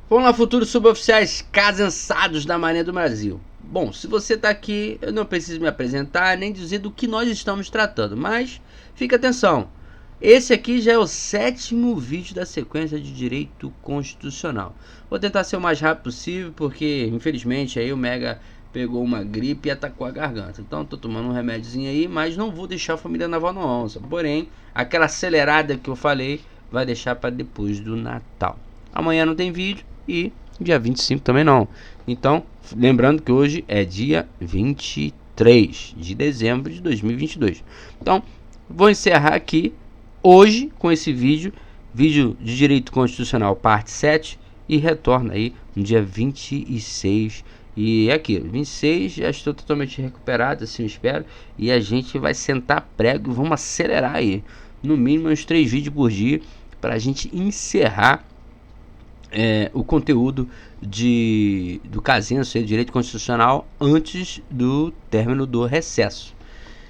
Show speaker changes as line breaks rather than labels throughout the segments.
Vamos lá, futuros suboficiais cansados da Marinha do Brasil. Bom, se você está aqui, eu não preciso me apresentar nem dizer do que nós estamos tratando, mas fique atenção. Esse aqui já é o 7º vídeo da sequência de direito constitucional. Vou tentar ser o mais rápido possível, porque infelizmente aí o Mega pegou uma gripe e atacou a garganta. Então estou tomando um remédiozinho aí, mas não vou deixar a família naval na onça. Porém, aquela acelerada que eu falei vai deixar para depois do Natal. Amanhã não tem vídeo e dia 25 também não. Então, lembrando que hoje é dia 23 de dezembro de 2022. Então, vou encerrar aqui hoje com esse vídeo de direito constitucional parte 7 e retorno aí no dia 26. E é aquilo, 26 já estou totalmente recuperado, assim eu espero. E a gente vai sentar prego e vamos acelerar aí. No mínimo uns 3 vídeos por dia para a gente encerrar o conteúdo do Casenso, direito constitucional, antes do término do recesso.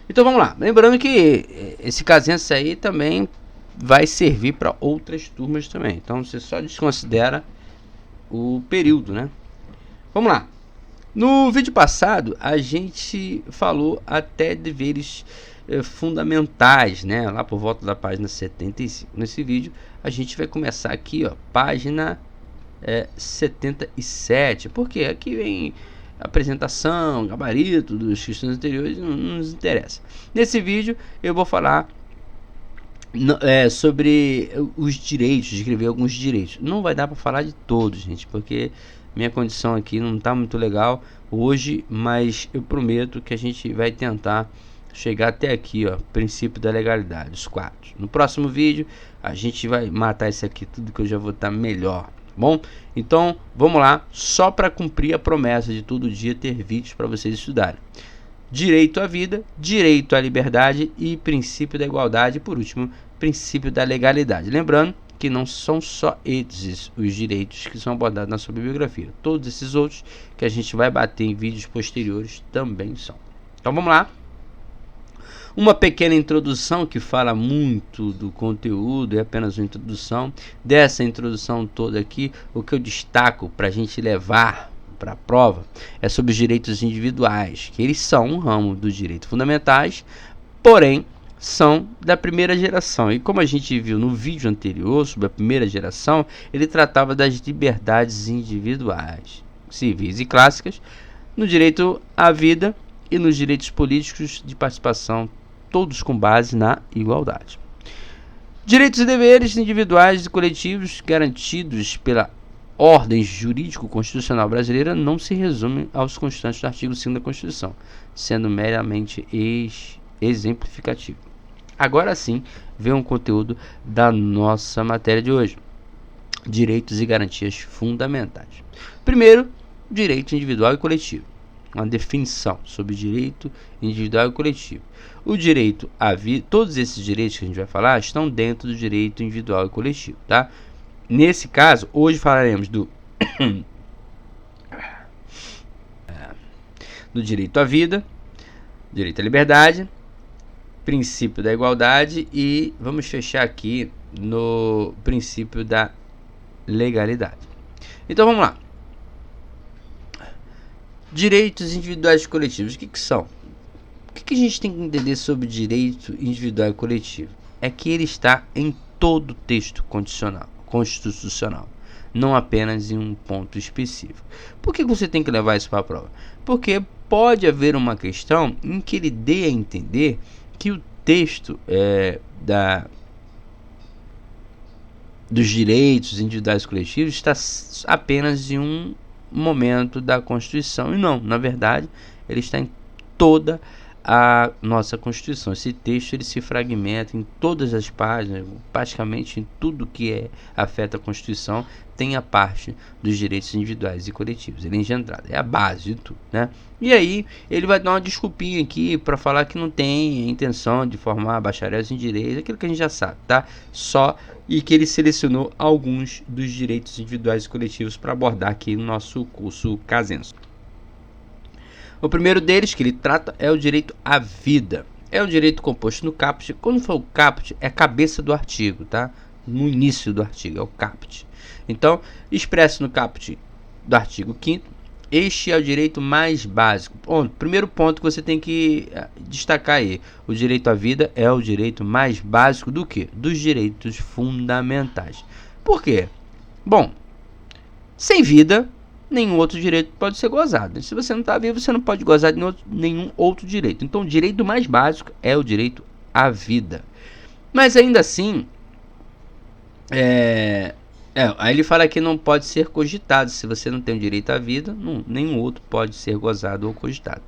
Então vamos lá, lembrando que esse Casenso aí também vai servir para outras turmas também, então você só desconsidera o período, né? Vamos lá. No vídeo passado a gente falou até deveres fundamentais, né? Lá por volta da página 75. Nesse vídeo a gente vai começar aqui, ó, página 77, porque aqui vem apresentação, gabarito dos questões anteriores, não nos interessa. Nesse vídeo eu vou falar sobre os direitos, descrever alguns direitos. Não vai dar para falar de todos, gente, porque minha condição aqui não está muito legal hoje, mas eu prometo que a gente vai tentar chegar até aqui, ó, princípio da legalidade, os 4. No próximo vídeo a gente vai matar isso aqui tudo, que eu já vou estar melhor. Bom, então vamos lá, só para cumprir a promessa de todo dia ter vídeos para vocês estudarem. Direito à vida, direito à liberdade e princípio da igualdade, e por último, princípio da legalidade. Lembrando que não são só esses os direitos que são abordados na sua bibliografia. Todos esses outros que a gente vai bater em vídeos posteriores também são. Então vamos lá. Uma pequena introdução que fala muito do conteúdo, é apenas uma introdução. Dessa introdução toda aqui, o que eu destaco para a gente levar para a prova é sobre os direitos individuais, que eles são um ramo dos direitos fundamentais, porém são da primeira geração. E como a gente viu no vídeo anterior sobre a primeira geração, ele tratava das liberdades individuais, civis e clássicas, no direito à vida e nos direitos políticos de participação, todos com base na igualdade. Direitos e deveres individuais e coletivos garantidos pela ordem jurídico-constitucional brasileira não se resumem aos constantes do artigo 5 da Constituição, sendo meramente exemplificativo. Agora sim, vem um conteúdo da nossa matéria de hoje. Direitos e garantias fundamentais. Primeiro, direito individual e coletivo. Uma definição sobre direito individual e coletivo. O direito à vida, todos esses direitos que a gente vai falar estão dentro do direito individual e coletivo, tá? Nesse caso, hoje falaremos do direito à vida, direito à liberdade, princípio da igualdade e vamos fechar aqui no princípio da legalidade. Então vamos lá. Direitos individuais e coletivos, o que são? O que a gente tem que entender sobre direito individual e coletivo? É que ele está em todo o texto constitucional, não apenas em um ponto específico. Por que você tem que levar isso para a prova? Porque pode haver uma questão em que ele dê a entender que o texto dos direitos individuais e coletivos está apenas em um momento da Constituição, e não, na verdade ele está em toda a nossa Constituição. Esse texto ele se fragmenta em todas as páginas, praticamente em tudo que afeta a Constituição tem a parte dos direitos individuais e coletivos, ele é engendrado, é a base de tudo, né? E aí ele vai dar uma desculpinha aqui para falar que não tem a intenção de formar bacharéis em direito, aquilo que a gente já sabe, tá? E que ele selecionou alguns dos direitos individuais e coletivos para abordar aqui no nosso curso Casenso. O primeiro deles que ele trata é o direito à vida. É um direito composto no caput. Quando for o caput, é a cabeça do artigo, tá? No início do artigo, é o caput. Então, expresso no caput do artigo 5º, este é o direito mais básico. Bom, primeiro ponto que você tem que destacar aí: o direito à vida é o direito mais básico do que? Dos direitos fundamentais. Por quê? Bom, sem vida, nenhum outro direito pode ser gozado. Se você não está vivo, você não pode gozar de nenhum outro direito. Então, o direito mais básico é o direito à vida. Mas ainda assim, aí ele fala que não pode ser cogitado. Se você não tem o direito à vida, nenhum outro pode ser gozado ou cogitado.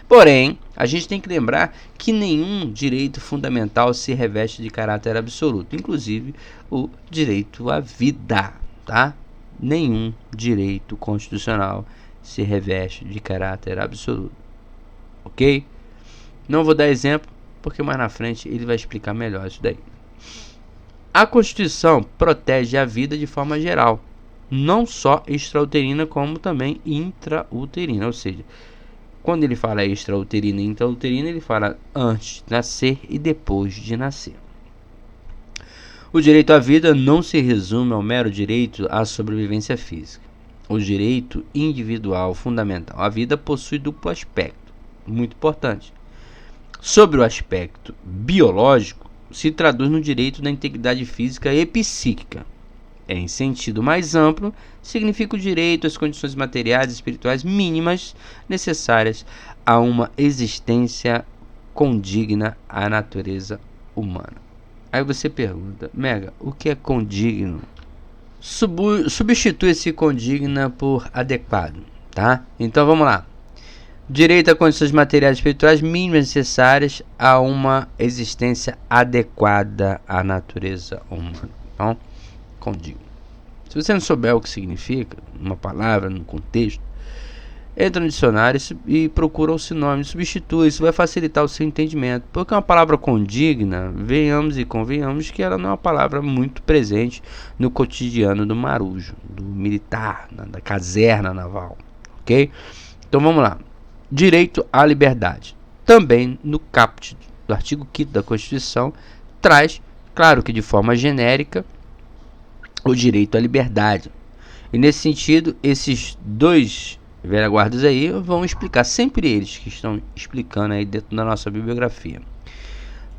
Porém, a gente tem que lembrar que nenhum direito fundamental se reveste de caráter absoluto, inclusive o direito à vida, tá? Nenhum direito constitucional se reveste de caráter absoluto, ok? Não vou dar exemplo, porque mais na frente ele vai explicar melhor isso daí. A Constituição protege a vida de forma geral, não só extrauterina, como também intrauterina. Ou seja, quando ele fala extrauterina e intrauterina, ele fala antes de nascer e depois de nascer. O direito à vida não se resume ao mero direito à sobrevivência física. O direito individual fundamental à vida possui duplo aspecto, muito importante. Sobre o aspecto biológico, se traduz no direito da integridade física e psíquica. Em sentido mais amplo, significa o direito às condições materiais e espirituais mínimas necessárias a uma existência condigna à natureza humana. Aí você pergunta: Mega, o que é condigno? Substitui esse condigna por adequado, tá? Então vamos lá. Direito a condições materiais e espirituais mínimas necessárias a uma existência adequada à natureza humana. Então, condigno. Se você não souber o que significa uma palavra no contexto, entra no dicionário e procura o sinônimo, substitui. Isso vai facilitar o seu entendimento, porque uma palavra condigna, venhamos e convenhamos que ela não é uma palavra muito presente no cotidiano do marujo, do militar, da caserna naval, ok? Então vamos lá. Direito à liberdade. Também no caput do artigo 5º da Constituição, traz, claro que de forma genérica, o direito à liberdade. E nesse sentido, esses dois velha-guardas aí vão explicar, sempre eles que estão explicando aí dentro da nossa bibliografia.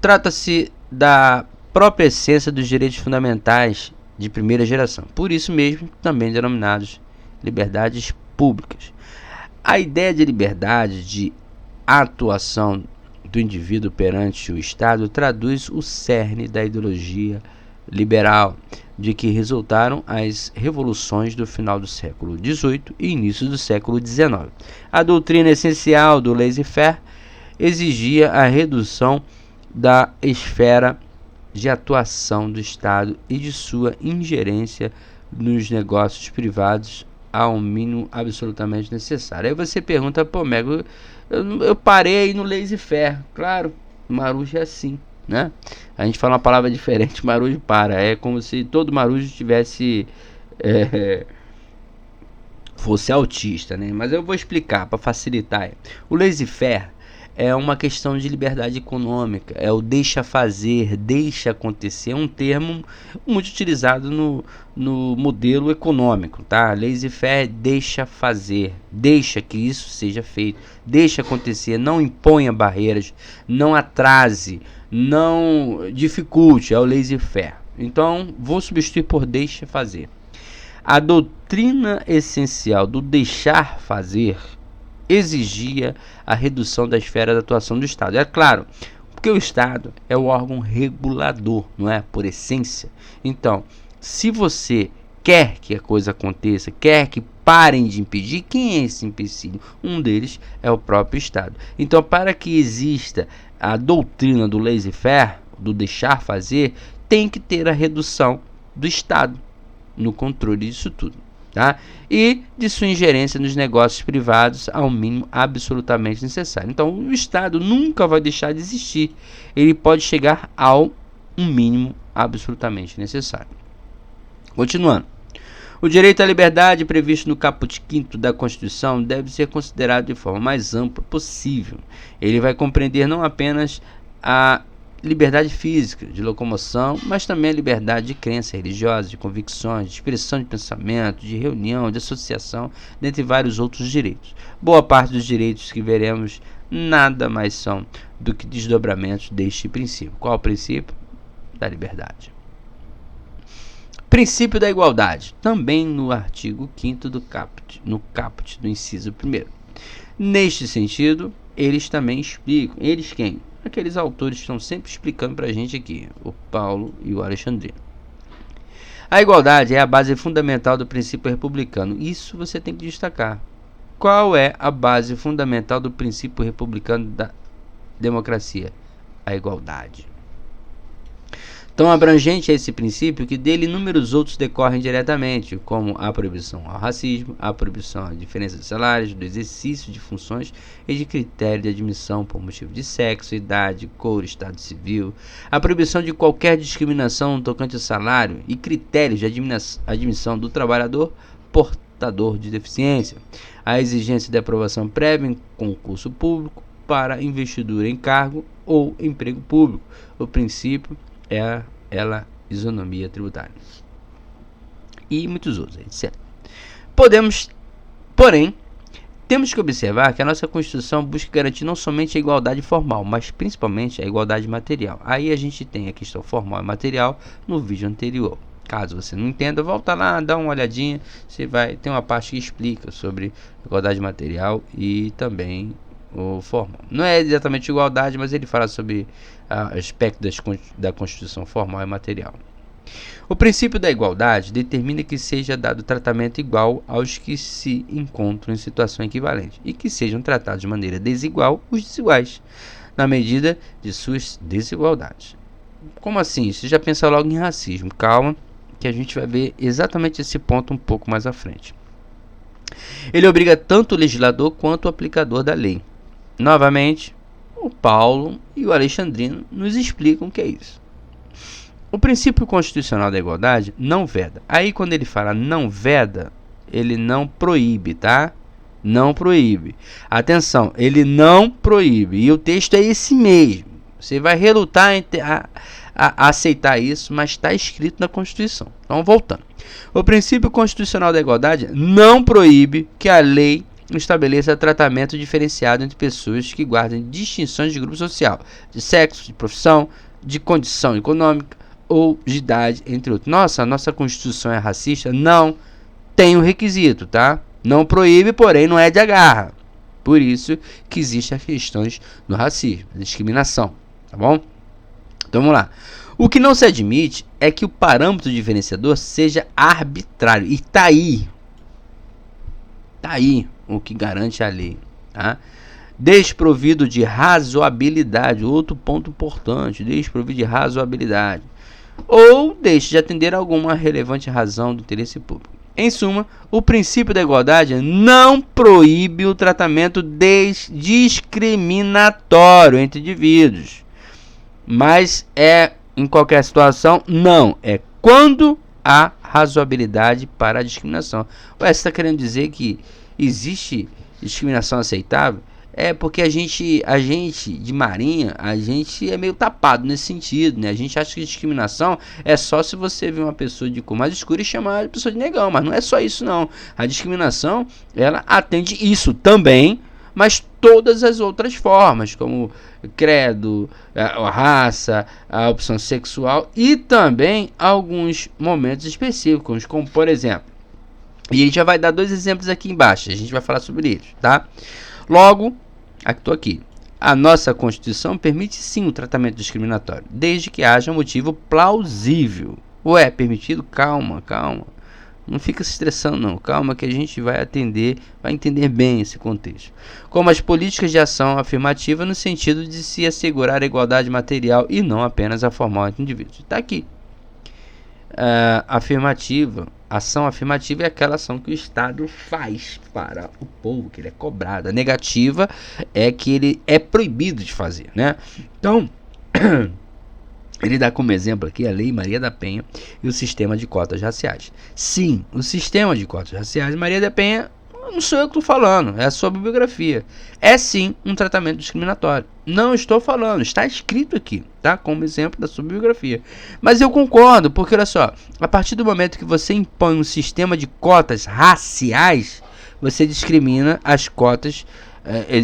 Trata-se da própria essência dos direitos fundamentais de primeira geração, por isso mesmo também denominados liberdades públicas. A ideia de liberdade de atuação do indivíduo perante o Estado traduz o cerne da ideologia liberal, de que resultaram as revoluções do final do século XVIII e início do século XIX. A doutrina essencial do laissez-faire exigia a redução da esfera de atuação do Estado e de sua ingerência nos negócios privados ao mínimo absolutamente necessário. Aí você pergunta: pô, Mego, eu parei aí no laissez-faire. Claro, marujo é assim, né? A gente fala uma palavra diferente, marujo para. É como se todo marujo tivesse fosse autista, né? Mas eu vou explicar para facilitar. O laissez-faire é uma questão de liberdade econômica, é o deixa fazer, deixa acontecer, é um termo muito utilizado no modelo econômico, tá? Laissez-faire, deixa fazer, deixa que isso seja feito, deixa acontecer, não imponha barreiras, não atrase, não dificulte, é o laissez-faire. Então, vou substituir por deixa fazer. A doutrina essencial do deixar fazer exigia a redução da esfera de atuação do Estado. É claro, porque o Estado é o órgão regulador, não é? Por essência. Então, se você quer que a coisa aconteça, quer que parem de impedir, quem é esse empecilho? Um deles é o próprio Estado. Então, para que exista a doutrina do laissez-faire, do deixar fazer, tem que ter a redução do Estado no controle disso tudo. Tá? E de sua ingerência nos negócios privados ao mínimo absolutamente necessário. Então, o Estado nunca vai deixar de existir. Ele pode chegar ao mínimo absolutamente necessário. Continuando. O direito à liberdade previsto no caput 5º da Constituição deve ser considerado de forma mais ampla possível. Ele vai compreender não apenas a liberdade física, de locomoção, mas também a liberdade de crença religiosa, de convicções, de expressão de pensamento, de reunião, de associação, dentre vários outros direitos. Boa parte dos direitos que veremos nada mais são do que desdobramentos deste princípio. Qual o princípio? Da liberdade. Princípio da igualdade, também no artigo 5º do caput, no caput do inciso 1º. Neste sentido, eles também explicam, eles quem? Aqueles autores que estão sempre explicando para a gente aqui, o Paulo e o Alexandrino. A igualdade é a base fundamental do princípio republicano. Isso você tem que destacar. Qual é a base fundamental do princípio republicano da democracia? A igualdade. Tão abrangente é esse princípio que dele inúmeros outros decorrem diretamente, como a proibição ao racismo, a proibição à diferença de salários, do exercício de funções e de critério de admissão por motivo de sexo, idade, cor, estado civil, a proibição de qualquer discriminação no tocante ao salário e critérios de admissão do trabalhador portador de deficiência, a exigência de aprovação prévia em concurso público para investidura em cargo ou emprego público. O princípio é ela isonomia tributária e muitos outros, etc. Porém, temos que observar que a nossa Constituição busca garantir não somente a igualdade formal, mas principalmente a igualdade material. Aí a gente tem a questão formal e material no vídeo anterior. Caso você não entenda, volta lá, dá uma olhadinha, você vai ter uma parte que explica sobre igualdade material e também o formal. Não é exatamente igualdade, mas ele fala sobre aspectos da Constituição formal e material. O princípio da igualdade determina que seja dado tratamento igual aos que se encontram em situação equivalente e que sejam tratados de maneira desigual os desiguais, na medida de suas desigualdades. Como assim? Você já pensa logo em racismo. Calma, que a gente vai ver exatamente esse ponto um pouco mais à frente. Ele obriga tanto o legislador quanto o aplicador da lei. Novamente, o Paulo e o Alexandrino nos explicam o que é isso. O princípio constitucional da igualdade não veda. Aí quando ele fala não veda, ele não proíbe, tá? Não proíbe. Atenção, ele não proíbe. E o texto é esse mesmo. Você vai relutar a aceitar isso, mas está escrito na Constituição. Então, voltando. O princípio constitucional da igualdade não proíbe que a lei estabeleça tratamento diferenciado entre pessoas que guardem distinções de grupo social, de sexo, de profissão, de condição econômica ou de idade, entre outros. Nossa, a nossa Constituição é racista? Não, tem um requisito, tá? Não proíbe, porém não é de agarra. Por isso que existem as questões do racismo, da discriminação, tá bom? Então vamos lá. O que não se admite é que o parâmetro diferenciador seja arbitrário. E tá aí o que garante a lei, tá? Desprovido de razoabilidade, outro ponto importante, desprovido de razoabilidade, ou deixe de atender a alguma relevante razão do interesse público. Em suma, o princípio da igualdade não proíbe o tratamento discriminatório entre indivíduos, mas em qualquer situação, não. É quando há razoabilidade para a discriminação. Você está querendo dizer que existe discriminação aceitável? É porque a gente de marinha, a gente é meio tapado nesse sentido, né? A gente acha que discriminação é só se você vê uma pessoa de cor mais escura e chamar a pessoa de negão, mas não é só isso não. A discriminação, ela atende isso também, mas todas as outras formas, como credo, a raça, a opção sexual e também alguns momentos específicos, como por exemplo, e a gente já vai dar 2 exemplos aqui embaixo, a gente vai falar sobre eles, tá? Logo, aqui, a nossa Constituição permite sim o tratamento discriminatório, desde que haja um motivo plausível. Ué, permitido? Calma. Não fica se estressando não, calma que a gente vai entender bem esse contexto. Como as políticas de ação afirmativa no sentido de se assegurar a igualdade material e não apenas a formal entre indivíduos. Está aqui. Ação afirmativa é aquela ação que o Estado faz para o povo, que ele é cobrado. A negativa é que ele é proibido de fazer, né? Então, ele dá como exemplo aqui a Lei Maria da Penha e o sistema de cotas raciais. Sim, o sistema de cotas raciais Maria da Penha não sou eu que estou falando, é a sua bibliografia. É sim um tratamento discriminatório. Não estou falando, está escrito aqui, tá? Como exemplo da sua bibliografia. Mas eu concordo, porque olha só, a partir do momento que você impõe um sistema de cotas raciais, você discrimina as cotas,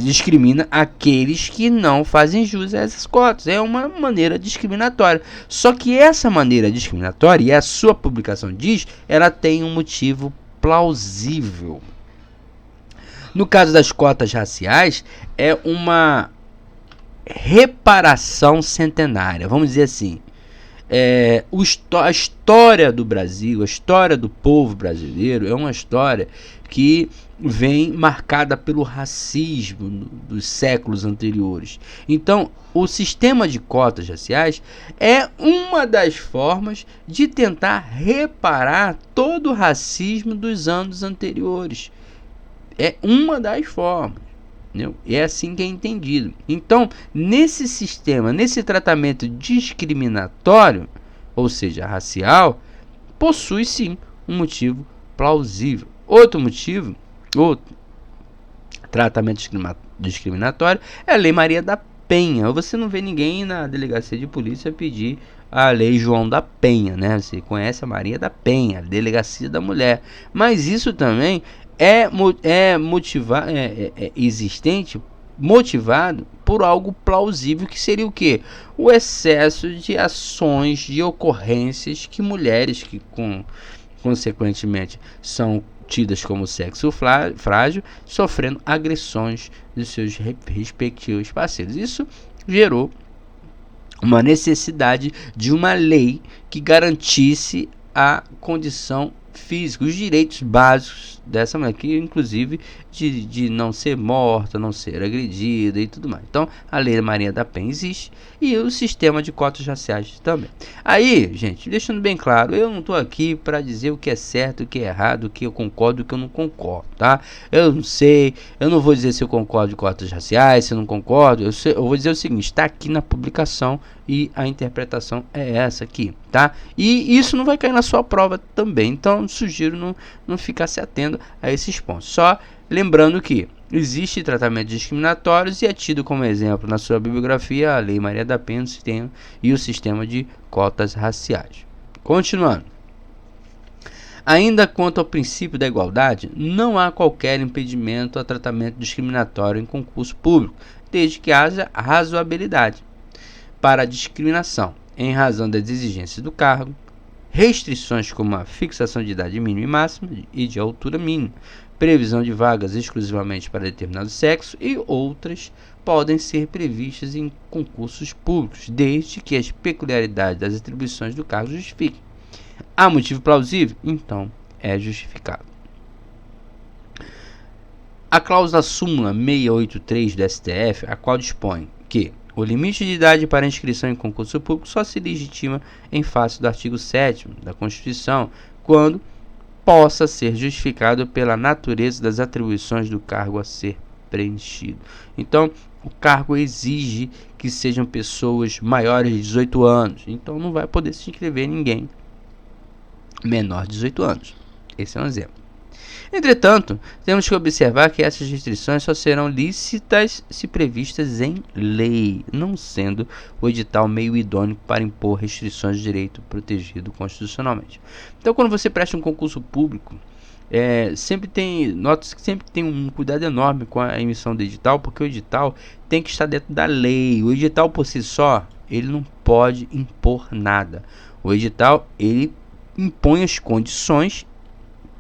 discrimina aqueles que não fazem jus a essas cotas. É uma maneira discriminatória. Só que essa maneira discriminatória, e a sua publicação diz, ela tem um motivo plausível. No caso das cotas raciais, é uma reparação centenária, vamos dizer assim. A história do Brasil, a história do povo brasileiro é uma história que vem marcada pelo racismo dos séculos anteriores. Então, o sistema de cotas raciais é uma das formas de tentar reparar todo o racismo dos anos anteriores. É uma das formas. Entendeu? É assim que é entendido. Então, nesse sistema, nesse tratamento discriminatório, ou seja, racial, possui sim um motivo plausível. Outro motivo, outro tratamento discriminatório é a Lei Maria da Penha. Você não vê ninguém na delegacia de polícia pedir a Lei João da Penha, né? Você conhece a Maria da Penha, a Delegacia da Mulher. Mas isso também existente, motivado por algo plausível, que seria o quê? O excesso de ações, de ocorrências que mulheres que consequentemente são tidas como sexo frágil, sofrendo agressões dos seus respectivos parceiros. Isso gerou uma necessidade de uma lei que garantisse a condição física, os direitos básicos dessa mulher, que inclusive de não ser morta, não ser agredida e tudo mais. Então, a Lei Maria da Penha existe e o sistema de cotas raciais também. Aí, gente, deixando bem claro, eu não estou aqui para dizer o que é certo, o que é errado, o que eu concordo e o que eu não concordo, tá? Eu não sei, eu não vou dizer se eu concordo com cotas raciais, se eu não concordo, eu vou dizer o seguinte, está aqui na publicação e a interpretação é essa aqui, tá? E isso não vai cair na sua prova também, então sugiro não ficar se atendo a esses pontos. Só lembrando que existe tratamentos discriminatórios e é tido como exemplo na sua bibliografia a Lei Maria da Penha e o sistema de cotas raciais. Continuando. Ainda quanto ao princípio da igualdade, não há qualquer impedimento a tratamento discriminatório em concurso público, desde que haja razoabilidade para a discriminação, em razão das exigências do cargo, restrições como a fixação de idade mínima e máxima e de altura mínima, previsão de vagas exclusivamente para determinado sexo e outras podem ser previstas em concursos públicos, desde que as peculiaridades das atribuições do cargo justifiquem. Há motivo plausível? Então é justificado. A cláusula súmula 683 do STF, a qual dispõe que o limite de idade para inscrição em concurso público só se legitima em face do artigo 7º da Constituição, quando possa ser justificado pela natureza das atribuições do cargo a ser preenchido. Então, o cargo exige que sejam pessoas maiores de 18 anos. Então, não vai poder se inscrever ninguém menor de 18 anos. Esse é um exemplo. Entretanto, temos que observar que essas restrições só serão lícitas se previstas em lei, não sendo o edital meio idôneo para impor restrições de direito protegido constitucionalmente. Então, quando você presta um concurso público, nota-se que sempre tem um cuidado enorme com a emissão do edital, porque o edital tem que estar dentro da lei. O edital por si só, ele não pode impor nada. O edital, ele impõe as condições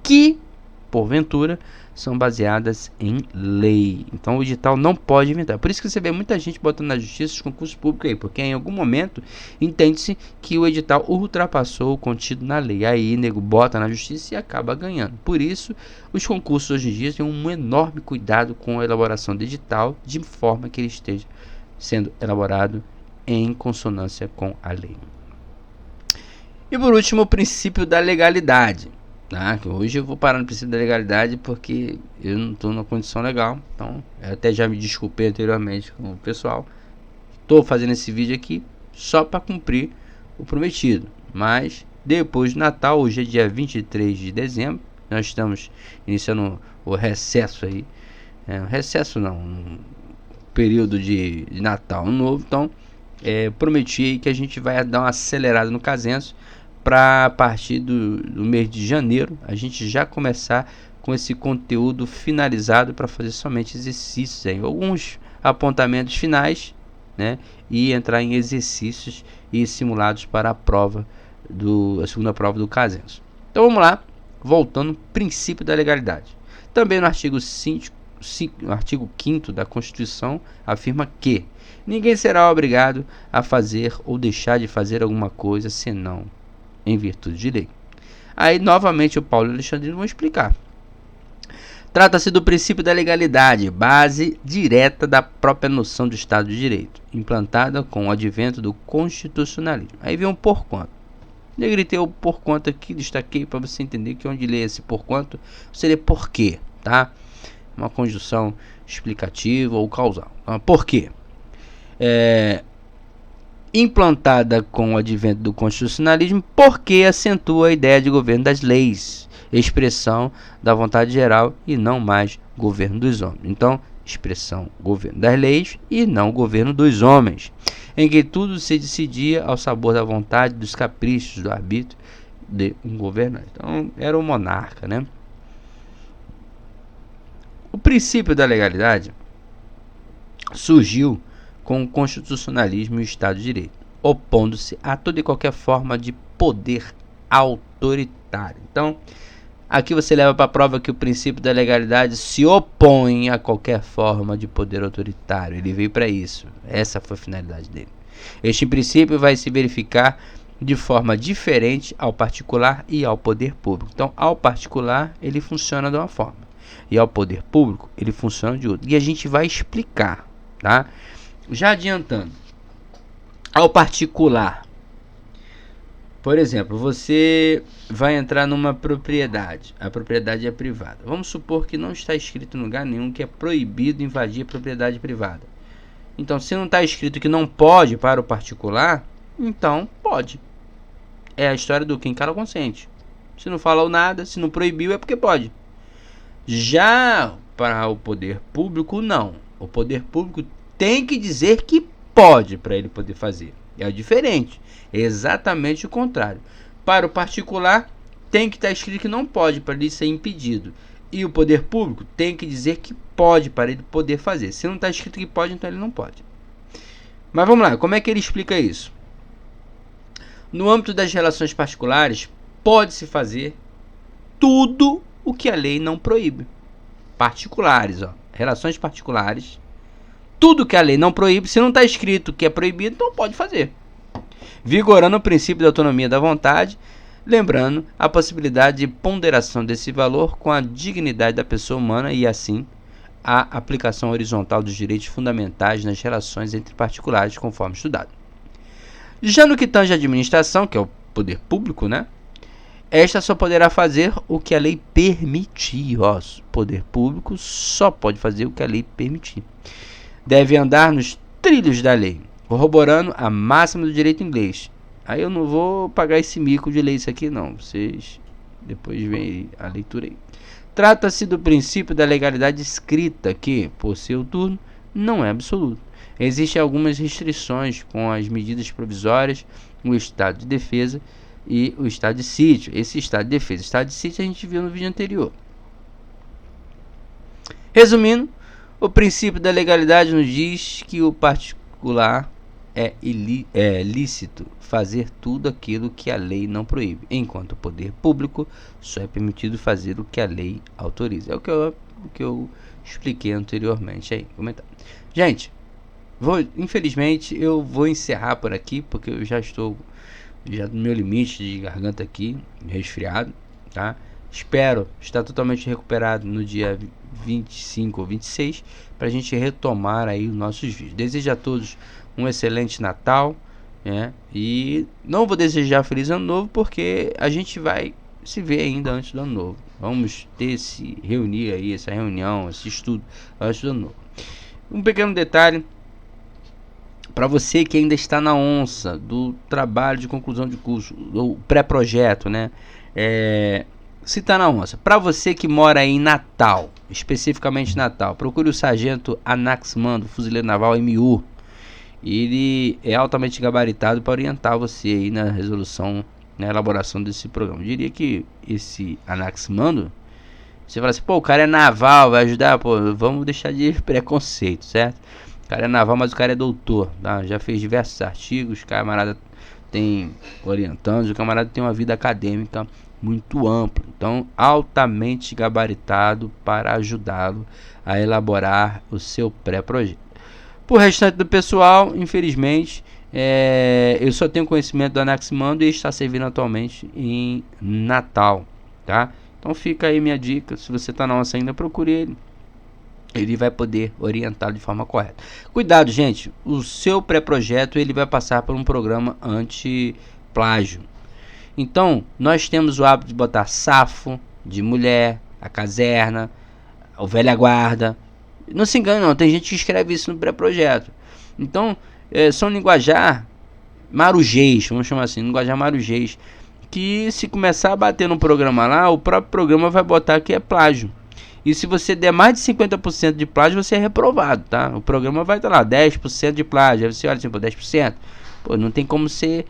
que porventura são baseadas em lei. Então o edital não pode inventar. Por isso que você vê muita gente botando na justiça os concursos públicos aí, porque em algum momento entende-se que o edital ultrapassou o contido na lei. Aí nego bota na justiça e acaba ganhando. Por isso os concursos hoje em dia têm um enorme cuidado com a elaboração do edital, de forma que ele esteja sendo elaborado em consonância com a lei. E por último, o princípio da legalidade. Hoje eu vou parar no princípio da legalidade porque eu não estou numa condição legal. Então, eu até já me desculpei anteriormente com o pessoal. Estou fazendo esse vídeo aqui só para cumprir o prometido. Mas depois do Natal, hoje é dia 23 de dezembro, nós estamos iniciando o recesso aí, recesso não, um período de Natal, Ano Novo. Então prometi aí que a gente vai dar uma acelerada no Casenso para a partir do mês de janeiro a gente já começar com esse conteúdo finalizado para fazer somente exercícios aí, alguns apontamentos finais, né, e entrar em exercícios e simulados para a segunda prova do Casenso. Então vamos lá, voltando, princípio da legalidade. Também no artigo 5º da Constituição afirma que ninguém será obrigado a fazer ou deixar de fazer alguma coisa senão em virtude de lei. Aí novamente o Paulo e o Alexandrino vão explicar. Trata-se do princípio da legalidade, base direta da própria noção do Estado de Direito, implantada com o advento do constitucionalismo. Aí vem um porquanto. Negritei o porquanto aqui, destaquei para você entender que onde lê esse porquanto, você lê porquê, tá? Uma conjunção explicativa ou causal. Então, por quê? Implantada com o advento do constitucionalismo, porque acentua a ideia de governo das leis, expressão da vontade geral e não mais governo dos homens. Então, expressão governo das leis e não governo dos homens, em que tudo se decidia ao sabor da vontade, dos caprichos, do arbítrio de um governante. Então, era o monarca, né? O princípio da legalidade surgiu com o constitucionalismo e o Estado de Direito, opondo-se a toda e qualquer forma de poder autoritário. Então, aqui você leva para a prova que o princípio da legalidade se opõe a qualquer forma de poder autoritário. Ele veio para isso. Essa foi a finalidade dele. Este princípio vai se verificar de forma diferente ao particular e ao poder público. Então, ao particular, ele funciona de uma forma, e ao poder público, ele funciona de outra. E a gente vai explicar, tá? Já adiantando, ao particular, por exemplo, você vai entrar numa propriedade, a propriedade é privada. Vamos supor que não está escrito em lugar nenhum que é proibido invadir a propriedade privada. Então, se não está escrito que não pode para o particular, então pode. É a história do quem cala consente. Se não falou nada, se não proibiu, é porque pode. Já para o poder público, não. O poder público tem que dizer que pode para ele poder fazer. É diferente. É exatamente o contrário. Para o particular, tem que estar escrito que não pode para ele ser impedido. E o poder público tem que dizer que pode para ele poder fazer. Se não está escrito que pode, então ele não pode. Mas vamos lá, como é que ele explica isso? No âmbito das relações particulares, pode-se fazer tudo o que a lei não proíbe. Particulares, relações particulares, tudo que a lei não proíbe, se não está escrito que é proibido, então pode fazer. Vigorando o princípio da autonomia da vontade, lembrando a possibilidade de ponderação desse valor com a dignidade da pessoa humana e, assim, a aplicação horizontal dos direitos fundamentais nas relações entre particulares, conforme estudado. Já no que tange à administração, que é o poder público, né? Esta só poderá fazer o que a lei permitir. O poder público só pode fazer o que a lei permitir. Deve andar nos trilhos da lei, corroborando a máxima do direito inglês. Aí eu não vou pagar esse mico de ler isso aqui, não. Vocês depois veem a leitura aí. Trata-se do princípio da legalidade escrita, que, por seu turno, não é absoluto. Existem algumas restrições com as medidas provisórias, o estado de defesa e o estado de sítio. Esse estado de defesa e estado de sítio a gente viu no vídeo anterior. Resumindo, o princípio da legalidade nos diz que o particular é lícito fazer tudo aquilo que a lei não proíbe, enquanto o poder público só é permitido fazer o que a lei autoriza. É o que eu expliquei anteriormente aí. Comentar. Gente, infelizmente eu vou encerrar por aqui, porque eu já estou no meu limite de garganta aqui, resfriado, tá? Espero estar totalmente recuperado no dia 25 ou 26 para a gente retomar aí os nossos vídeos. Desejo a todos um excelente Natal, né? E não vou desejar Feliz Ano Novo, porque a gente vai se ver ainda antes do Ano Novo. Vamos reunir aí, essa reunião, esse estudo antes do Ano Novo. Um pequeno detalhe para você que ainda está na onça do trabalho de conclusão de curso, do pré-projeto, né? Se tá na onça. Para você que mora em Natal, especificamente Natal, procure o Sargento Anaximandro, fuzileiro naval MU. Ele é altamente gabaritado para orientar você aí na resolução, na elaboração desse programa. Eu diria que esse Anaximandro, você fala assim, pô, o cara é naval, vai ajudar, pô, vamos deixar de preconceito, certo? O cara é naval, mas o cara é doutor, tá? Já fez diversos artigos, o camarada tem orientando, o camarada tem uma vida acadêmica muito ampla, então altamente gabaritado para ajudá-lo a elaborar o seu pré-projeto. Por restante do pessoal, infelizmente, eu só tenho conhecimento do Anaximandro e está servindo atualmente em Natal, tá? Então fica aí minha dica, se você está na onça ainda, procure ele. Ele vai poder orientar de forma correta. Cuidado, gente, o seu pré-projeto ele vai passar por um programa anti-plágio. Então, nós temos o hábito de botar safo, de mulher, a caserna, o velha guarda. Não se engane não, tem gente que escreve isso no pré-projeto. Então, são linguajar marujês, vamos chamar assim, linguajar marujês, que se começar a bater no programa lá, o próprio programa vai botar que é plágio. E se você der mais de 50% de plágio, você é reprovado, tá? O programa vai estar lá, 10% de plágio. Aí você olha assim, pô, 10%. Pô, não tem como você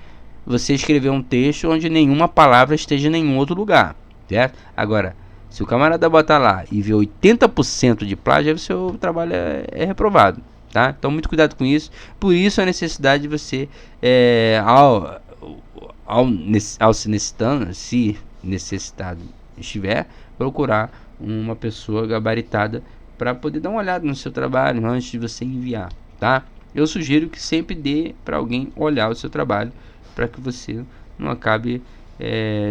escrever um texto onde nenhuma palavra esteja em nenhum outro lugar, certo? Agora, se o camarada botar lá e ver 80% de plágio, aí o seu trabalho é reprovado, tá? Então, muito cuidado com isso. Por isso a necessidade de você, se necessitado estiver, procurar uma pessoa gabaritada para poder dar uma olhada no seu trabalho antes de você enviar, tá? Eu sugiro que sempre dê para alguém olhar o seu trabalho, para que você não acabe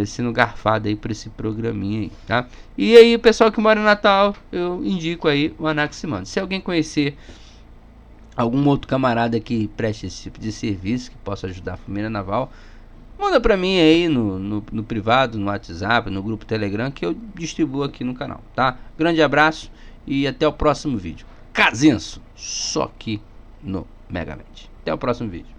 sendo garfado aí por esse programinha aí, tá? E aí, o pessoal que mora em Natal, eu indico aí o Anaximandro. Se alguém conhecer algum outro camarada que preste esse tipo de serviço, que possa ajudar a família naval, manda pra mim aí no privado, no WhatsApp, no grupo Telegram, que eu distribuo aqui no canal, tá? Grande abraço e até o próximo vídeo. Casenso, só aqui no Megamente. Até o próximo vídeo.